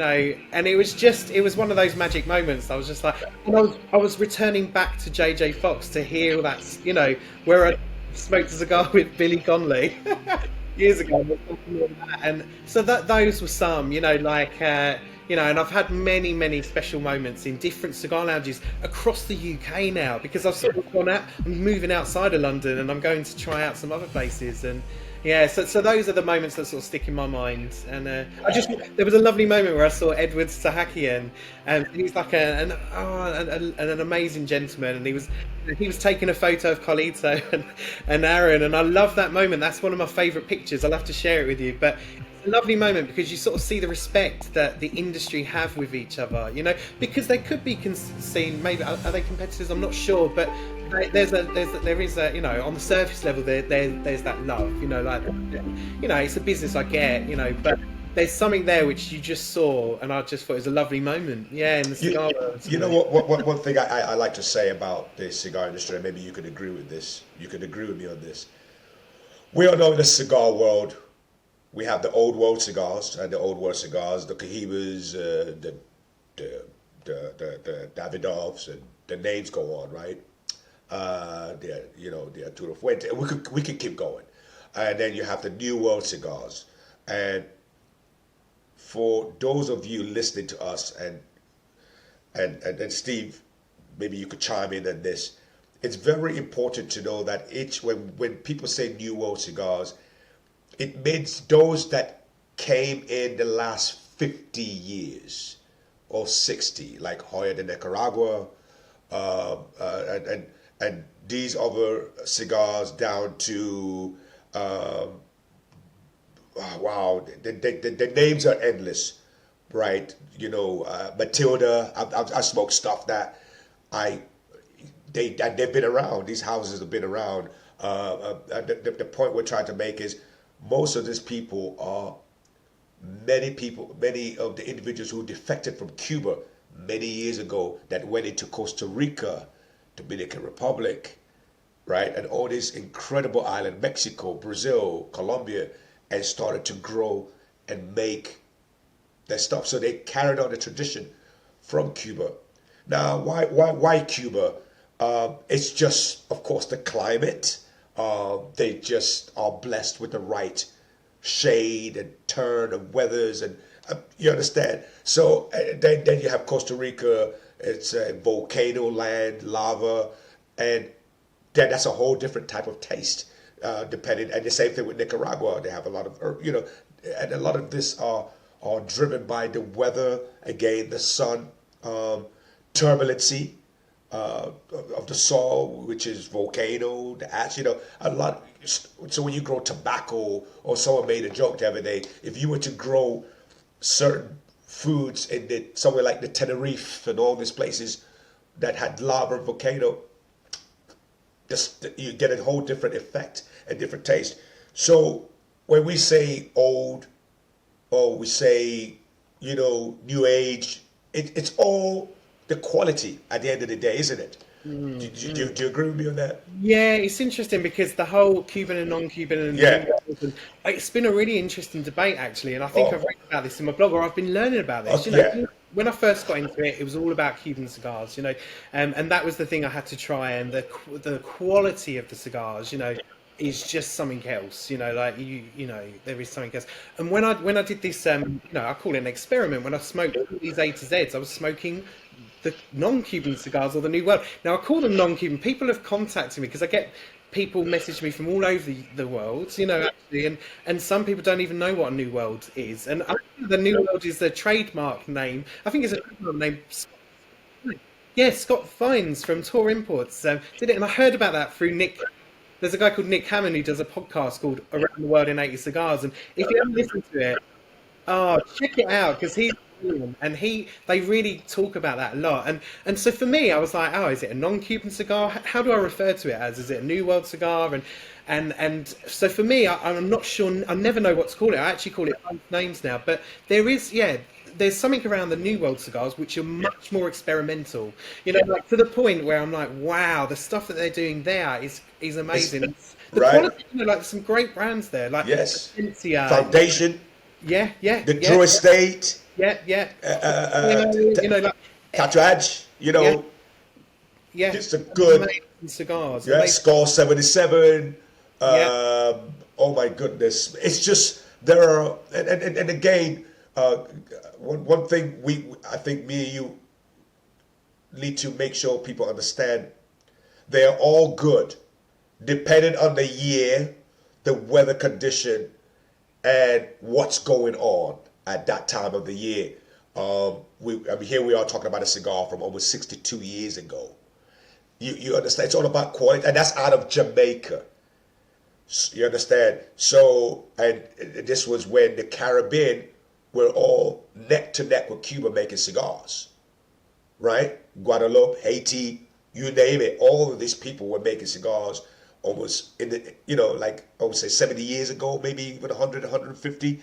and it was one of those magic moments. I was just like, and I was returning back to JJ Fox to hear all that, where I smoked a cigar with Billy Connolly years ago, and so those were some, and I've had many, many special moments in different cigar lounges across the UK now, because I've sort of gone out, I'm moving outside of London, and I'm going to try out some other places, and yeah, so those are the moments that sort of stick in my mind. And there was a lovely moment where I saw Edward Sahakian, and he's like an amazing gentleman, and he was taking a photo of Carlito and Aaron, and I love that moment. That's one of my favourite pictures. I'll have to share it with you, but it's a lovely moment because you sort of see the respect that the industry have with each other, because they could be seen, maybe, are they competitors? I'm not sure, but there is a, on the surface level, there's that love, it's a business, I get, but there's something there which you just saw, and I just thought it was a lovely moment, in the cigar world. You know what one thing I like to say about the cigar industry, and maybe you could agree with this, you could agree with me on this. We all know in the cigar world, we have the old world cigars, and the old world cigars, the Cohibas, the Davidoffs, and the names go on, right? The Arturo Fuente. We could keep going, and then you have the New World cigars. And for those of you listening to us, and Steve, maybe you could chime in on this. It's very important to know that when people say New World cigars, it means those that came in the last 50 years or 60, like Hoya de Nicaragua, and these other cigars down to wow, the names are endless, right? Matilda. I smoked stuff that they've been around. These houses have been around. The point we're trying to make is most of these people are many of the individuals who defected from Cuba many years ago that went into Costa Rica, Dominican Republic, right? And all these incredible islands, Mexico, Brazil, Colombia, and started to grow and make their stuff. So they carried on the tradition from Cuba. Now, why Cuba? It's just, of course, the climate. They just are blessed with the right shade and turn of weathers, and you understand. So then you have Costa Rica. It's a volcano land, lava, and then that's a whole different type of taste, depending. And the same thing with Nicaragua. They have a lot of and a lot of this are driven by the weather. Again, the sun, turbulency. Of the soil, which is volcano, the ash, a lot. So when you grow tobacco, or someone made a joke the other day, if you were to grow certain foods in somewhere like the Tenerife and all these places that had lava and volcano, you get a whole different effect and different taste. So when we say old, or we say, new age, it's all the quality at the end of the day, isn't it? Do you agree with me on that? Yeah, it's interesting because the whole Cuban and non-Cuban, it's been a really interesting debate actually, and I think I've read about this in my blog, or I've been learning about this. When I first got into it, it was all about Cuban cigars, and that was the thing I had to try, and the quality of the cigars, is just something else, there is something else. And when I did this, I call it an experiment. When I smoked all these A to Zs, I was smoking the non-Cuban cigars, or the New World. Now I call them non-Cuban. People have contacted me because I get people message me from all over the world, actually, and some people don't even know what a New World is. And I think the New World is a trademark name. I think it's a trademark name. Yeah, Scott Fines from Tour Imports did it, and I heard about that through Nick. There's a guy called Nick Hammond who does a podcast called Around the World in 80 Cigars, and if you haven't listened to it, check it out, because he's brilliant, and they really talk about that a lot. And so for me, I was like, is it a non-Cuban cigar? How do I refer to it as? Is it a New World cigar? And so for me, I'm not sure. I never know what to call it. I actually call it both names now. But there's something around the New World cigars which are much more experimental. Like to the point where I'm like, wow, the stuff that they're doing there is amazing. The quality, like some great brands there, like yes, Essentia, Foundation. The Drew Estate. Yeah. Like Tatuage, yeah, yeah. just a good, Amazing cigars. yeah, Amazing. Score 77. Yeah, Oh my goodness. It's just, there are, and again, uh, one thing I think me and you need to make sure people understand, they are all good, depending on the year, the weather condition, and what's going on at that time of the year. Here we are talking about a cigar from almost 62 years ago. You understand? It's all about quality, and that's out of Jamaica. You understand? So, and this was when the Caribbean were all neck to neck with Cuba making cigars, right? Guadeloupe, Haiti, you name it. All of these people were making cigars almost in the, like I would say 70 years ago, maybe even 100, 150.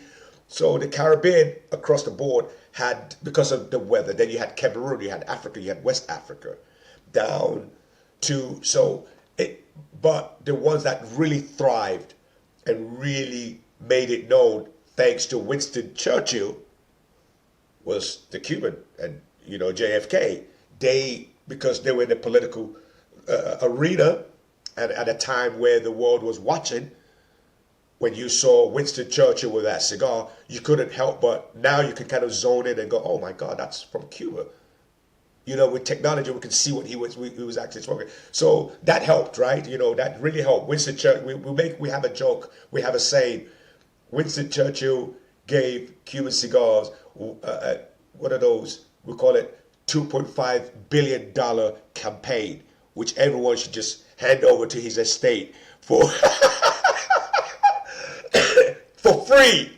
So the Caribbean across the board had, because of the weather, then you had Cameroon, you had Africa, you had West Africa, down to, but the ones that really thrived and really made it known, thanks to Winston Churchill, was the Cuban and, JFK. Because they were in the political arena, and at a time where the world was watching, when you saw Winston Churchill with that cigar, you couldn't help but, now you can kind of zone in and go, oh my God, that's from Cuba. With technology, we can see what he was actually smoking. So that helped, right? That really helped. Winston Churchill, we have a joke, we have a saying, Winston Churchill gave Cuban cigars, what are those? We call it $2.5 billion campaign, which everyone should just hand over to his estate for for free.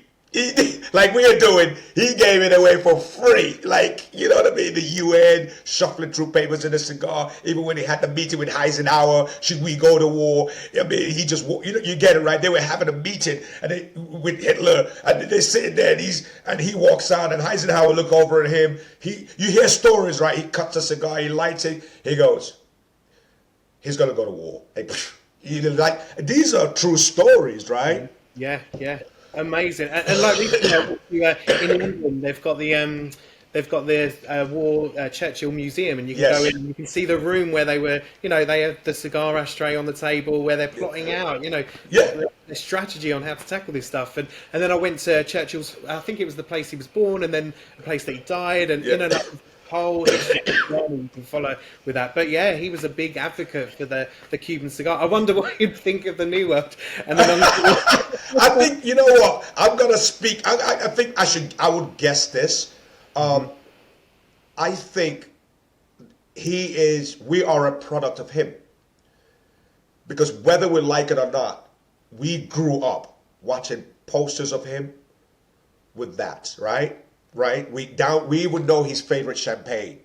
Like we are doing, he gave it away for free. Like, you know what I mean? The UN shuffling through papers in a cigar. Even when he had the meeting with Eisenhower, should we go to war? I mean, he just, you get it right. They were having a meeting with Hitler, and they're sitting there, and he walks out, and Eisenhower look over at him. You hear stories, right? He cuts a cigar, he lights it, he goes, he's gonna go to war. Like, these are true stories, right? Yeah. Amazing, and like in England, they've got the War Churchill Museum, and you can go in and you can see the room where they were. They have the cigar ashtray on the table where they're plotting out, the strategy on how to tackle this stuff. And then I went to Churchill's. I think it was the place he was born, and then the place that he died, and that whole you can follow with that. But yeah, he was a big advocate for the Cuban cigar. I wonder what he'd think of the New World. And then I think, you know what, I'm gonna speak. I think I would guess this. I think we are a product of him, because whether we like it or not, we grew up watching posters of him with that, right? We would know his favorite champagne,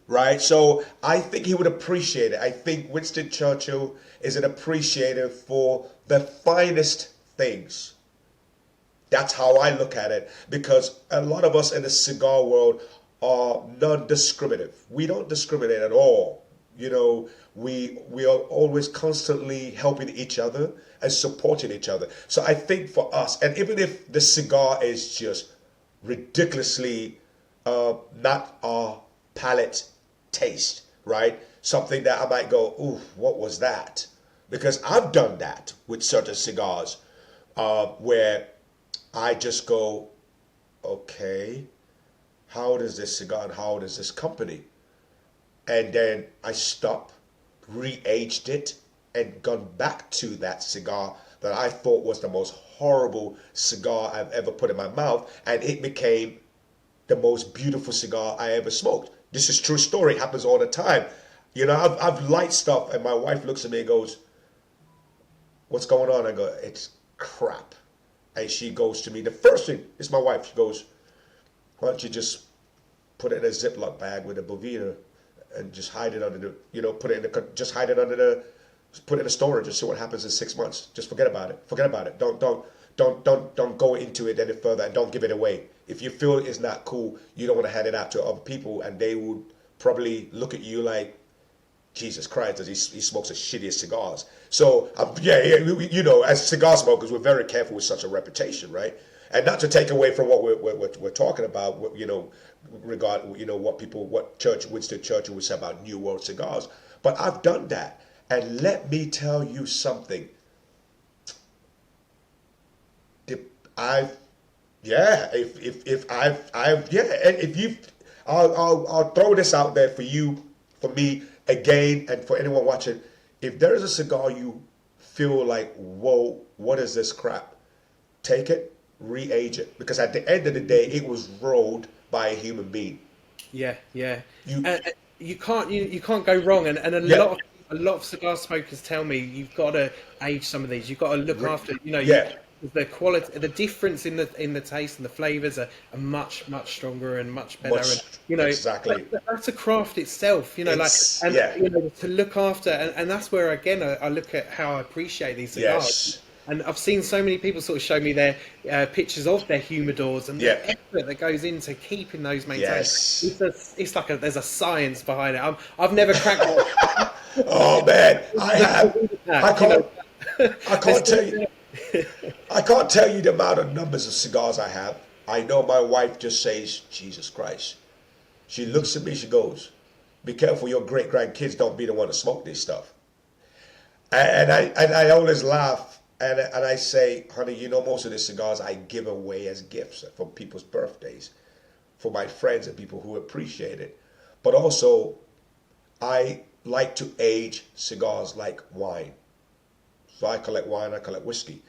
right? So I think he would appreciate it. I think Winston Churchill is an appreciator for the finest things. That's how I look at it, because a lot of us in the cigar world are non-discriminative. We don't discriminate at all. We are always constantly helping each other and supporting each other. So I think for us, and even if the cigar is just ridiculously not our palate taste, right? Something that I might go, ooh, what was that? Because I've done that with certain cigars, where I just go, okay, how old is this cigar and how old is this company? And then I stop, re-aged it, and gone back to that cigar that I thought was the most horrible cigar I've ever put in my mouth, and it became the most beautiful cigar I ever smoked. This is true story. It happens all the time. I've light stuff, and my wife looks at me and goes, what's going on? I go, it's crap. And she goes to me, the first thing is my wife. She goes, why don't you just put it in a Ziploc bag with a Bovina and just hide it under put it in a storage and see what happens in 6 months. Just forget about it. Don't go into it any further, and don't give it away. If you feel it's not cool, you don't want to hand it out to other people, and they would probably look at you like, Jesus Christ, he smokes the shittiest cigars. So as cigar smokers, we're very careful with such a reputation, right? And not to take away from what we're talking about, what Winston Churchill would say about New World cigars. But I've done that. And let me tell you something. I'll throw this out there for you, for me, again, and for anyone watching. If there is a cigar you feel like, whoa, what is this crap? Take it, re-age it, because at the end of the day, it was rolled by a human being. Yeah. You can't go wrong, and a lot of cigar smokers tell me you've got to age some of these. You've got to look after, the quality, the difference in the taste and the flavors are much stronger and much better. Exactly. That's a craft itself. To look after, and that's where again I look at how I appreciate these cigars. Yes. And I've seen so many people sort of show me their pictures of their humidors and the effort that goes into keeping those maintained. Yes. It's like there's a science behind it. I've never cracked one. Oh man, I can't tell you. I can't tell you the amount of numbers of cigars I have. I know my wife just says, Jesus Christ. She looks at me, she goes, be careful your great grandkids don't be the one to smoke this stuff. And I always laugh and I say, honey, most of the cigars I give away as gifts for people's birthdays, for my friends and people who appreciate it. But also, I like to age cigars like wine. So I collect wine, I collect whiskey,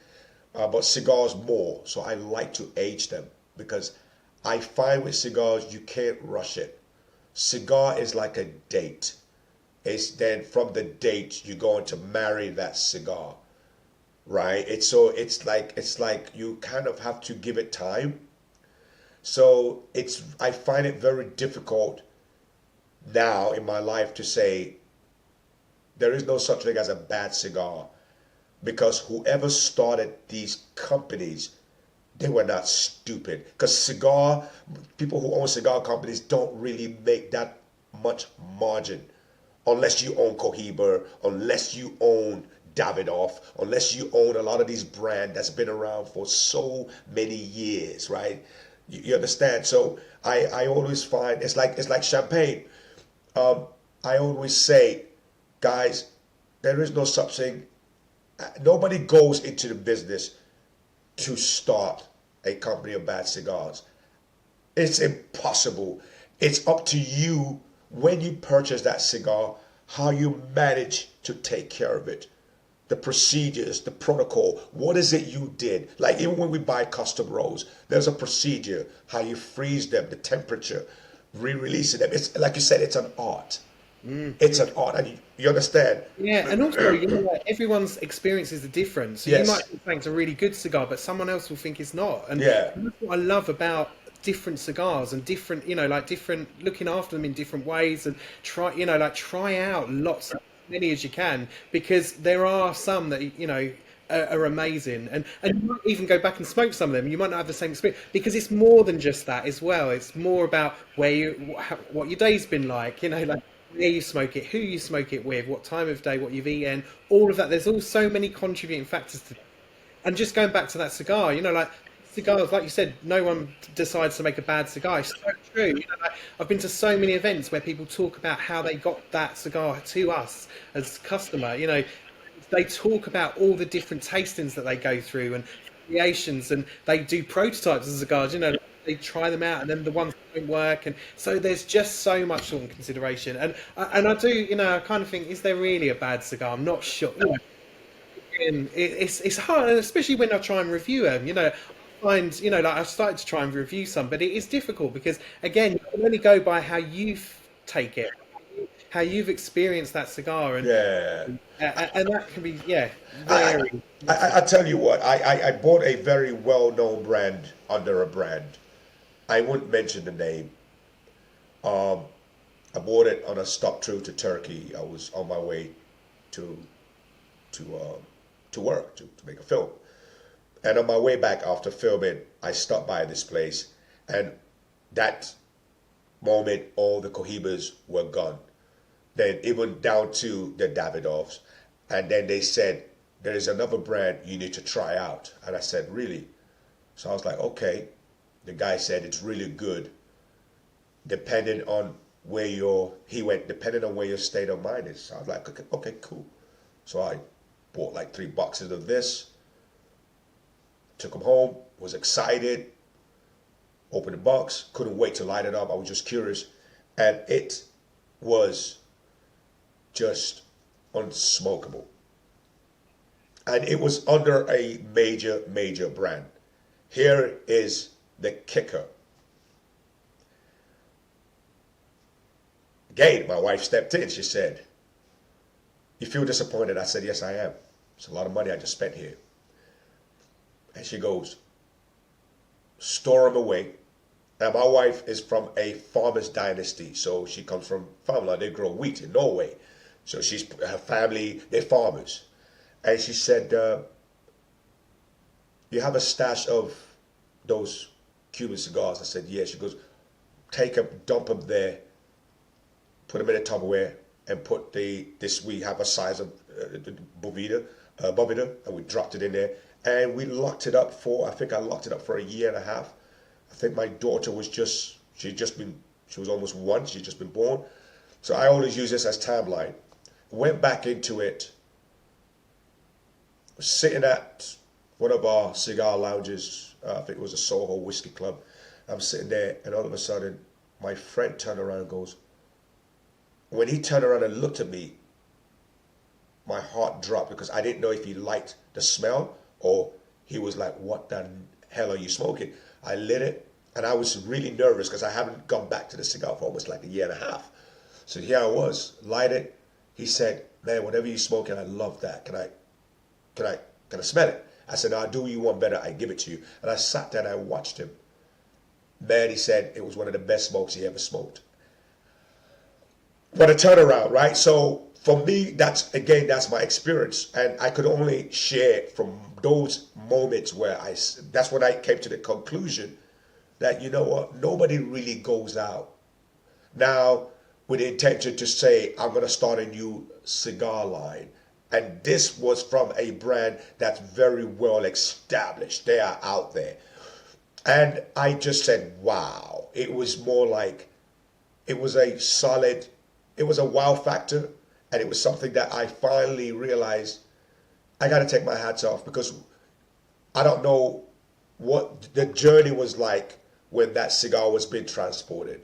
but cigars more. So I like to age them because I find with cigars, you can't rush it. Cigar is like a date. It's then from the date, you're going to marry that cigar, right? It's like you kind of have to give it time. So I find it very difficult now in my life to say there is no such thing as a bad cigar, because whoever started these companies, they were not stupid. Because people who own cigar companies don't really make that much margin unless you own Cohiba, unless you own Davidoff, unless you own a lot of these brands that's been around for so many years, right? You understand? So I always find it's like champagne. I always say, guys, there is no such thing. Nobody goes into the business to start a company of bad cigars. It's impossible. It's up to you when you purchase that cigar, how you manage to take care of it. The procedures, the protocol, what is it you did? Like even when we buy custom rolls, there's a procedure, how you freeze them, the temperature, re-releasing them. It's like you said, it's an art. It's an art, and you understand? Yeah, and also, everyone's experiences are different. So you might think it's a really good cigar, but someone else will think it's not. And that's what I love about different cigars and different, different, looking after them in different ways and try out as many as you can, because there are some that, are amazing, and you might even go back and smoke some of them. You might not have the same experience, because it's more than just that as well. It's more about what your day's been like, where you smoke it, who you smoke it with, what time of day, what you've eaten, all of that. There's all so many contributing factors to it. And just going back to that cigar, cigars, like you said, no one decides to make a bad cigar. It's so true. I've been to so many events where people talk about how they got that cigar to us as customer. They talk about all the different tastings that they go through and variations, and they do prototypes of cigars. They try them out, and then the ones that don't work, and so there's just so much sort of consideration. And I do, I kind of think, is there really a bad cigar? I'm not sure. And it's hard, especially when I try and review them. I find, I've started to try and review some, but it is difficult because, again, you can only go by how you take it, how you've experienced that cigar, and that can be very. I tell you what, I bought a very well-known brand under a brand. I wouldn't mention the name. I bought it on a stop through to Turkey. I was on my way to work to make a film, and on my way back after filming, I stopped by this place, and that moment all the Cohibas were gone. Then it went down to the Davidoffs, and then they said there is another brand you need to try out, and I said, really? So I was like, okay. The guy said it's really good, depending on depending on where your state of mind is. So I was like, okay, cool. So I bought like 3 boxes of this, took them home, was excited, opened the box, couldn't wait to light it up. I was just curious. And it was just unsmokable. And it was under a major, major brand. Here is the kicker. Again, my wife stepped in. She said, "You feel disappointed?" I said, "Yes, I am. It's a lot of money I just spent here." And she goes, "Store them away." Now, my wife is from a farmer's dynasty, so she comes from farmland. They grow wheat in Norway. So her family, they're farmers. And she said, "You have a stash of those Cuban cigars?" I said, "Yeah." She goes, "Take them, dump them there, put them in a Tupperware, and put we have a size of Bovida, and we dropped it in there. And we locked it up I think I locked it up for a year and a half. I think my daughter she was almost 1, she'd just been born. So I always use this as timeline. Went back into it, was sitting at one of our cigar lounges, I think it was a Soho Whiskey Club. I'm sitting there, and all of a sudden, my friend turned around and goes, when he turned around and looked at me, my heart dropped, because I didn't know if he liked the smell or he was like, "What the hell are you smoking?" I lit it, and I was really nervous because I haven't gone back to the cigar for almost like a year and a half. So here I was, light it. He said, "Man, whatever you're smoking, I love that. Can I smell it?" I said, "I'll do you one better. I give it to you." And I sat there and I watched him. Man, he said it was one of the best smokes he ever smoked. What a turnaround, right? So for me, that's my experience. And I could only share from those moments where that's when I came to the conclusion that, you know what, nobody really goes out now with the intention to say, "I'm going to start a new cigar line." And this was from a brand that's very well established. They are out there. And I just said, wow. It was more like, it was a wow factor. And it was something that I finally realized I got to take my hats off, because I don't know what the journey was like when that cigar was being transported.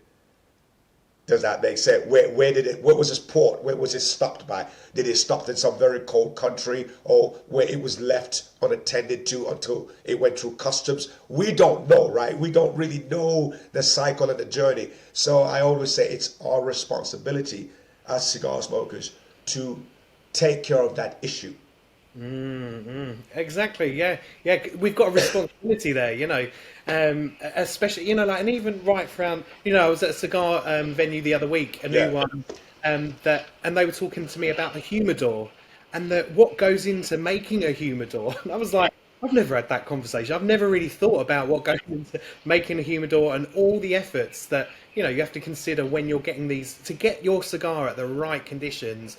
Does that make sense? Where was this port? Where was it stopped by? Did it stop in some very cold country, or where it was left unattended to until it went through customs? We don't know, right? We don't really know the cycle and the journey. So I always say it's our responsibility as cigar smokers to take care of that issue. Exactly. Yeah. We've got a responsibility there, especially, like, and even right from, I was at a cigar venue the other week, a new one, and they were talking to me about the humidor and what goes into making a humidor. And I was like, I've never had that conversation. I've never really thought about what goes into making a humidor and all the efforts that, you have to consider when you're getting these, to get your cigar at the right conditions.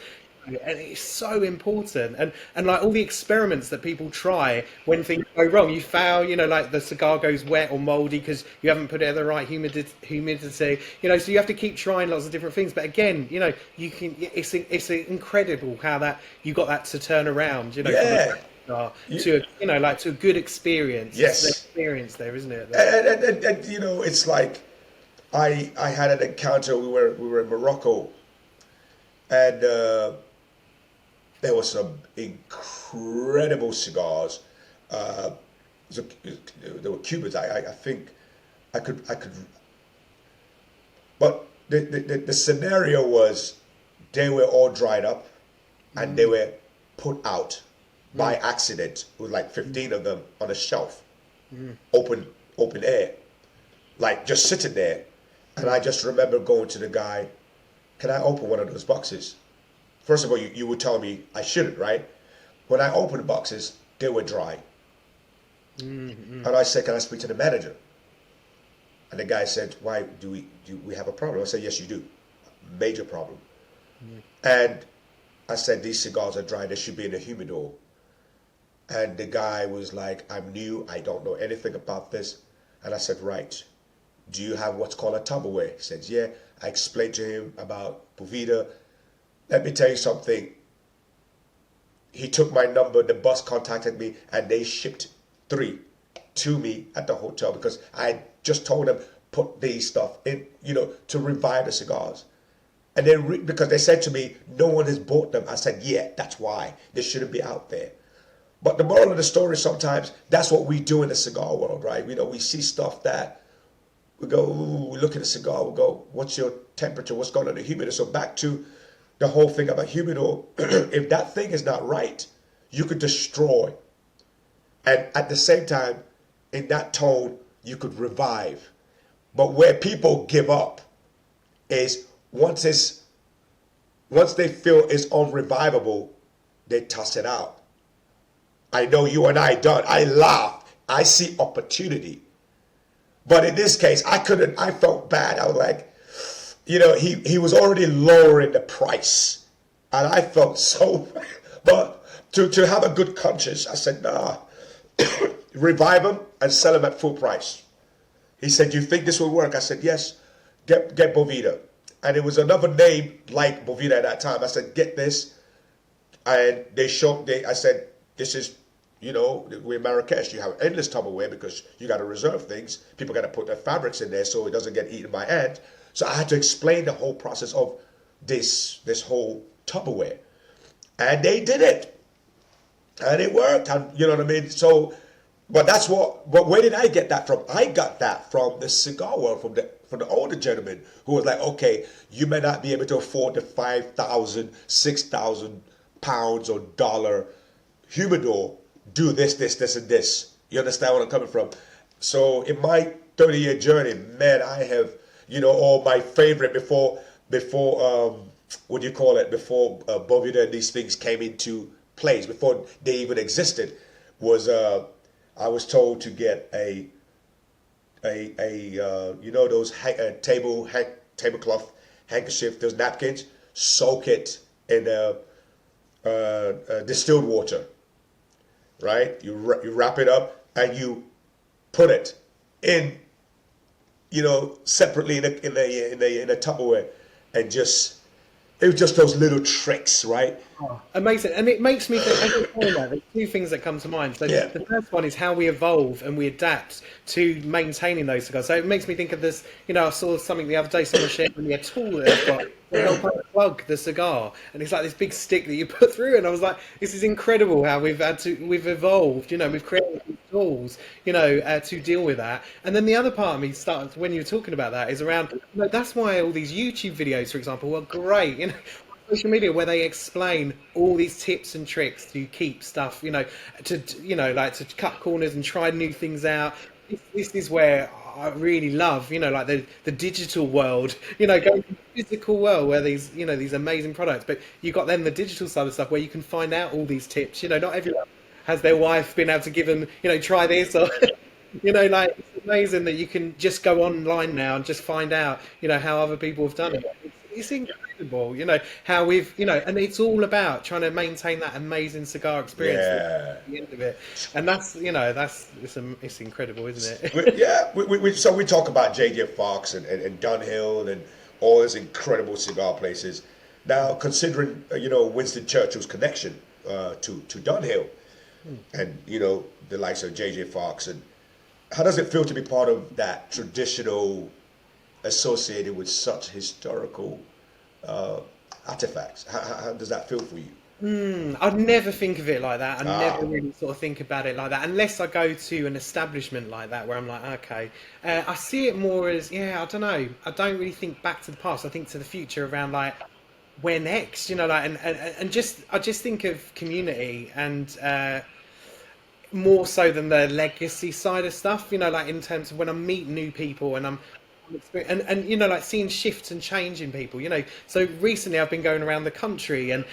And it's so important, and like all the experiments that people try when things go wrong, you fail. Like the cigar goes wet or moldy because you haven't put it at the right humidity. So you have to keep trying lots of different things. But again, you can. It's incredible how that you got that to turn around. From a to to a good experience. Yes, it's the experience there, isn't it? And it's like I had an encounter. We were in Morocco, and there were some incredible cigars. There were Cubans. I think I could. But the scenario was they were all dried up, and they were put out by accident, with like 15 of them on a shelf, open air, like just sitting there. And I just remember going to the guy, "Can I open one of those boxes?" First of all, you would tell me I shouldn't, right? When I opened the boxes, they were dry. And I said, "Can I speak to the manager?" And the guy said, "Why do we have a problem?" I said, "Yes, you do. Major problem." And I said, "These cigars are dry. They should be in a humidor." And the guy was like, I'm new, I don't know anything about this. And I said, right, do you have what's called a Tupperware? He said, yeah. I explained to him about Boveda. Let me tell you something. He took my number, the bus contacted me, and they shipped 3 to me at the hotel because I just told them, put these stuff in, to revive the cigars. And then because they said to me, no one has bought them. I said, yeah, that's why. They shouldn't be out there. But the moral of the story, sometimes that's what we do in the cigar world, right? We see stuff that we go, ooh, we look at a cigar, we go, what's your temperature? What's going on in the humidor? So back to the whole thing about humidor, if that thing is not right, you could destroy. And at the same time, in that tone, you could revive. But where people give up is once they feel it's unrevivable, they toss it out. I know you and I done. I laugh. I see opportunity. But in this case, I felt bad. I was like, he was already lowering the price. And I felt so, but to have a good conscience, I said, nah, revive them and sell them at full price. He said, you think this will work? I said, yes, get Boveda. And it was another name like Boveda at that time. I said, get this. And I said, this is, we're Marrakesh. You have endless Tupperware because you got to reserve things. People got to put their fabrics in there so it doesn't get eaten by ants. So I had to explain the whole process of this whole Tupperware. And they did it. And it worked. And you know what I mean? So, but where did I get that from? I got that from the cigar world, from the older gentleman who was like, okay, you may not be able to afford the 5,000, 6,000 pounds or dollar humidor. Do this, and this. You understand where I'm coming from? So in my 30-year journey, man, I have, all my favorite before what do you call it? Before Boveda and these things came into place, before they even existed, was I was told to get a those tablecloth handkerchief, those napkins, soak it in distilled water. Right, you wrap it up and you put it in, separately in a Tupperware, and it was just those little tricks, right? Oh, amazing. And it makes me think, there's 2 things that come to mind. So yeah. The first one is how we evolve and we adapt to maintaining those cigars. So it makes me think of this, I saw something the other day, someone shared with me a tool that they've got to help plug the cigar. And it's like this big stick that you put through. And I was like, this is incredible how we've evolved, we've created these tools, to deal with that. And then the other part of me starts, when you're talking about that, is around, that's why all these YouTube videos, for example, are great, social media, where they explain all these tips and tricks to keep stuff, to cut corners and try new things out. This is where I really love, like the digital world, going to the physical world where these amazing products, but you got then the digital side of stuff where you can find out all these tips. Not everyone has their wife been able to give them, try this or. It's amazing that you can just go online now and just find out, how other people have done it. It's incredible, how we've, and it's all about trying to maintain that amazing cigar experience at the end of it. And that's, it's incredible, isn't it? So we talk about J.J. Fox and Dunhill and all these incredible cigar places. Now, considering, Winston Churchill's connection to Dunhill and, the likes of J.J. Fox, and how does it feel to be part of that traditional associated with such historical artifacts? How does that feel for you? I'd never think of it like that. I never really sort of think about it like that, unless I go to an establishment like that where I'm like, okay. I see it more as, I don't know. I don't really think back to the past. I think to the future around like, where next? I just think of community and more so than the legacy side of stuff. Like in terms of when I meet new people and I'm like seeing shifts and change in people, so recently I've been going around the country and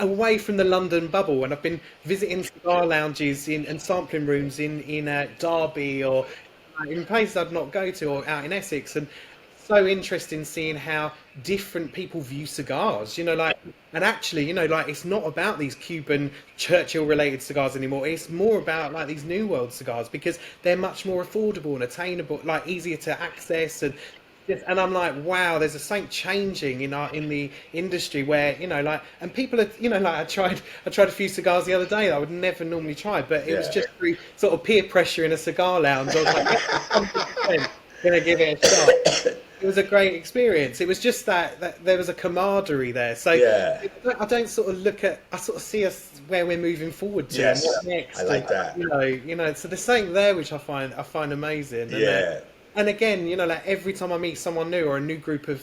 away from the London bubble, and I've been visiting cigar lounges and sampling rooms in Derby or in places I'd not go to, or out in Essex, and so interesting seeing how different people view cigars, and actually, it's not about these Cuban Churchill related cigars anymore. It's more about like these New World cigars because they're much more affordable and attainable, like easier to access. And yes, and I'm like, wow, there's a something changing in the industry where and people are I tried a few cigars the other day that I would never normally try, but it was just through sort of peer pressure in a cigar lounge. I was like, yeah, 100% gonna give it a shot. It was a great experience. It was just that there was a camaraderie there. So I don't sort of I sort of see us where we're moving forward to. Yes, and what next. I like that. So there's something there which I find amazing. And again, like every time I meet someone new or a new group of,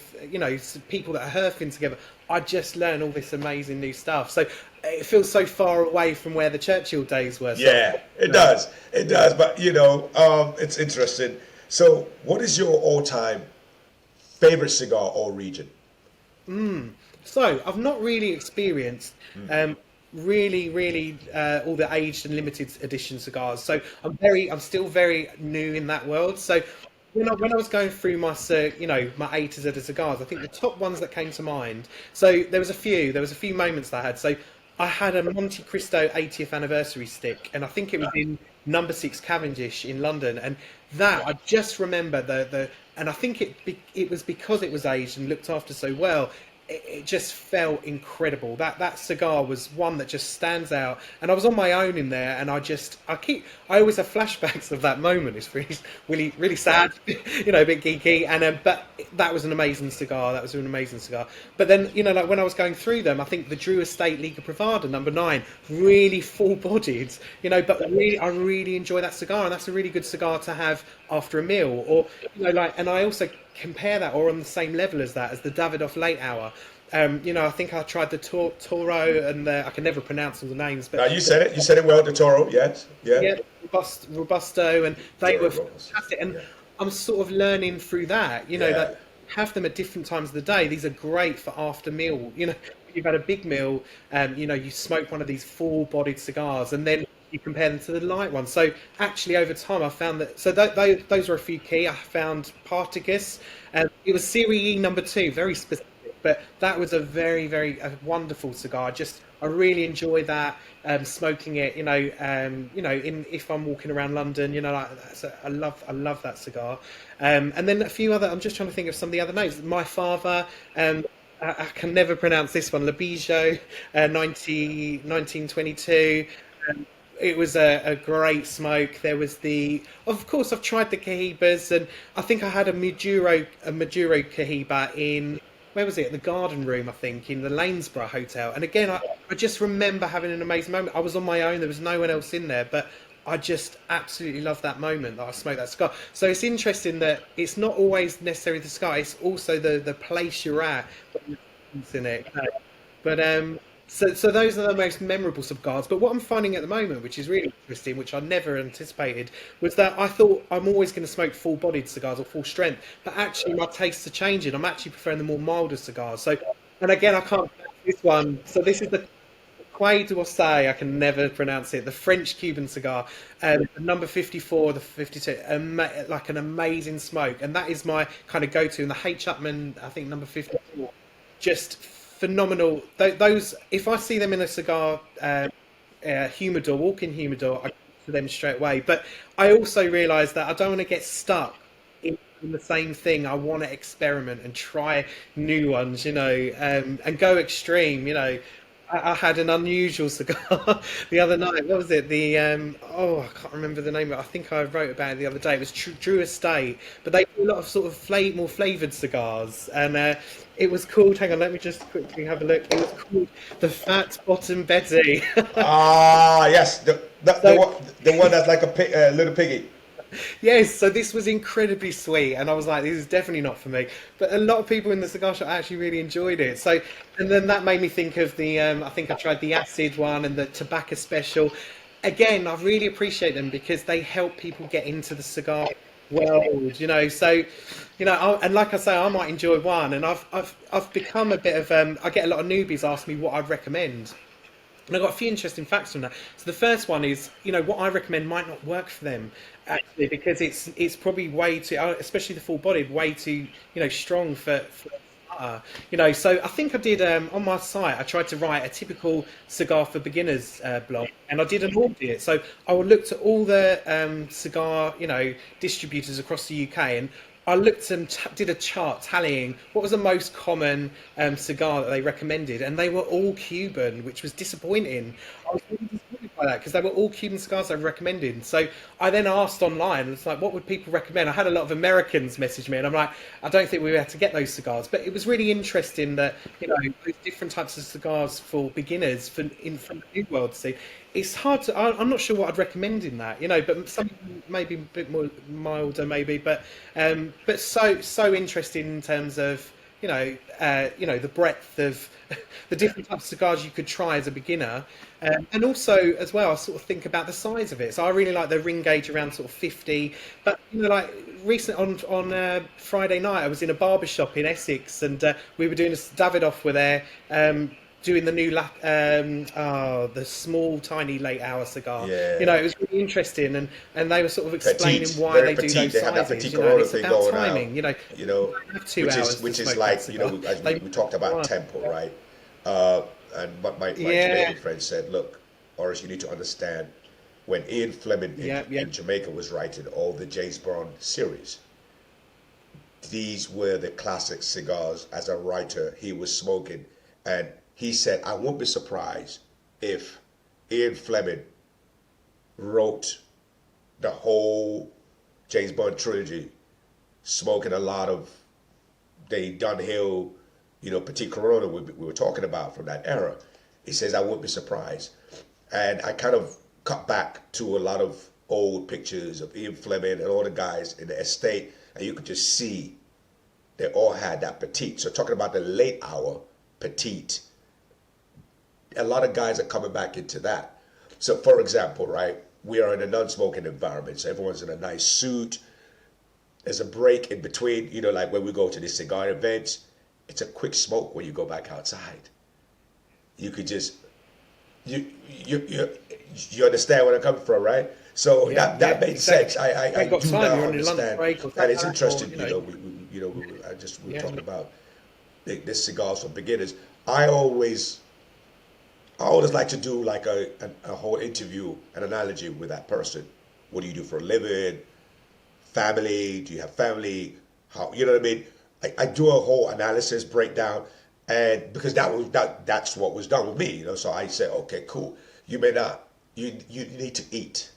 people that are herfing together, I just learn all this amazing new stuff. So it feels so far away from where the Churchill days were. Yeah, it does. It does. But, it's interesting. So what is your all-time favorite cigar or region? So I've not really experienced really all the aged and limited edition cigars. So I'm still very new in that world. So when I was going through my A to Z of cigars, I think the top ones that came to mind. So there was a few moments that I had. So I had a Monte Cristo 80th anniversary stick, and I think it was in number 6 Cavendish in London. And that I just remember and I think it was because it was aged and looked after so well. It just felt incredible. That cigar was one that just stands out. And I was on my own in there, and I always have flashbacks of that moment. It's really sad, a bit geeky. And but that was an amazing cigar. But then, when I was going through them, I think the Drew Estate Liga Privada number 9, really full-bodied, but I really enjoy that cigar, and that's a really good cigar to have after a meal, or and I also compare that, or on the same level as that, as the Davidoff Late Hour. I think I tried the Toro, and I can never pronounce all the names. But you said it well, the Toro, yes, yeah, Robusto, and they were fantastic. And I'm sort of learning through that, that have them at different times of the day. These are great for after meal. You've had a big meal, you smoke one of these full-bodied cigars, and then you compare them to the light ones. So actually, over time, I found that. So those were a few key. I found Partagas, and it was Serie E number 2, very specific. But that was a very, very wonderful cigar. I really enjoy that, smoking it. If I'm walking around London, I love that cigar. And then a few other. I'm just trying to think of some of the other names. My Father. I can never pronounce this one. Labijo, 1922. It was a great smoke. There was of course, I've tried the Cahibas, and I think I had a Maduro Cahiba in, where was it? The Garden Room, I think, in the Lanesborough Hotel. And again, I just remember having an amazing moment. I was on my own. There was no one else in there, but I just absolutely love that moment that I smoked that cigar. So it's interesting that it's not always necessarily the cigar. It's also the place you're at in it. But So those are the most memorable cigars. But what I'm finding at the moment, which is really interesting, which I never anticipated, was that I thought I'm always going to smoke full-bodied cigars or full strength, but actually my tastes are changing. I'm actually preferring the more milder cigars. So, and again, I can't pronounce this one. So this is the Quai d'Orsay, I can never pronounce it, the French Cuban cigar, number 54, the 52, like an amazing smoke. And that is my kind of go-to. And the H. Upman, I think number 54, just phenomenal. Those, if I see them in a cigar humidor, walk-in humidor, I go to them straight away. But I also realise that I don't want to get stuck in the same thing. I want to experiment and try new ones, and go extreme. I had an unusual cigar the other night. What was it? I can't remember the name of it. I think I wrote about it the other day. It was Drew Estate, but they do a lot of sort of more flavoured cigars, and it was called. Hang on, let me just quickly have a look. It was called the Fat Bottom Betty. Yes, the one that's like a little piggy. Yes, so this was incredibly sweet, and I was like, this is definitely not for me. But a lot of people in the cigar shop actually really enjoyed it. So, and then that made me think of the, I think I tried the acid one and the tobacco special. Again, I really appreciate them because they help people get into the cigar world, So, and like I say, I might enjoy one, and I've become a bit of, I get a lot of newbies ask me what I'd recommend. And I've got a few interesting facts from that. So the first one is, what I recommend might not work for them, actually, because it's probably way too, especially the full bodied, way too, strong for so I think I did on my site. I tried to write a typical cigar for beginners blog, and I did an audit. So I looked at all the cigar, distributors across the UK, and I looked and did a chart tallying what was the most common cigar that they recommended, and they were all Cuban, which was disappointing. I was really disappointed by that because they were all Cuban cigars they recommended. So I then asked online, it's like, what would people recommend? I had a lot of Americans message me, and I'm like, I don't think we were able to get those cigars. But it was really interesting that those different types of cigars for beginners from the New World scene. It's hard to. I'm not sure what I'd recommend in that, but something maybe a bit more milder, maybe. But so interesting in terms of the breadth of the different types of cigars you could try as a beginner, and also as well, I sort of think about the size of it. So I really like the ring gauge around sort of 50. But like recent on Friday night, I was in a barber shop in Essex, and we were doing Davidoff were there. Doing the new, the small, tiny late hour cigar. Yeah. It was really interesting, and they were sort of explaining why they do those they sizes. have that petite it's about timing. Which is like we talked about tempo, right? And what my Jamaican friend said, look, Oris, you need to understand when Ian Fleming in Jamaica was writing all the James Bond series. These were the classic cigars as a writer he was smoking, and he said, I won't be surprised if Ian Fleming wrote the whole James Bond trilogy, smoking a lot of the Dunhill, Petit Corona we were talking about from that era. He says, I won't be surprised. And I kind of cut back to a lot of old pictures of Ian Fleming and all the guys in the estate, and you could just see they all had that petite. So talking about the late hour petite, a lot of guys are coming back into that. So for example, right, we are in a non-smoking environment, so everyone's in a nice suit. There's a break in between, like when we go to the cigar events, it's a quick smoke when you go back outside. You could just, you understand where I'm coming from, right? So that makes sense. I do now understand, and it's interesting. We were talking about this cigars for beginners. I always like to do like a whole interview, an analogy with that person. What do you do for a living? Family? Do you have family? How, you know what I mean? I do a whole analysis breakdown, and because that's what was done with me, So I said, okay, cool. You may not. You need to eat.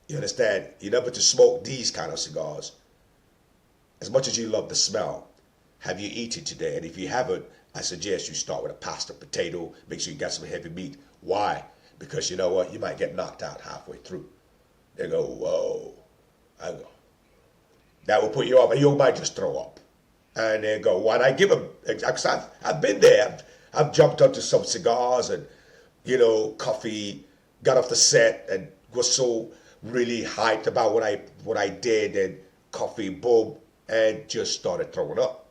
You understand? You're never to smoke these kind of cigars. As much as you love the smell, have you eaten today? And if you haven't, I suggest you start with a pasta, potato, make sure you got some heavy meat. Why? Because you know what? You might get knocked out halfway through. They go, whoa. I go, that will put you off, and you might just throw up. And they go, why'd I give them? Because I've been there. I've jumped onto some cigars and, coffee, got off the set and was so really hyped about what I did, and coffee, boom, and just started throwing up.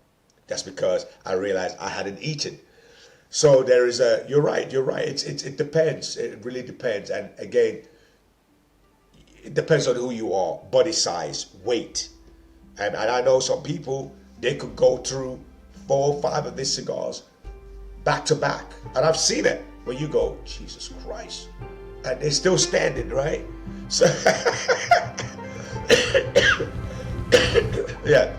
That's because I realized I hadn't eaten. So there is you're right. It depends. It really depends. And again, it depends on who you are, body size, weight. And I know some people, they could go through 4 or 5 of these cigars back to back. And I've seen it where you go, Jesus Christ. And they're still standing, right? So, yeah.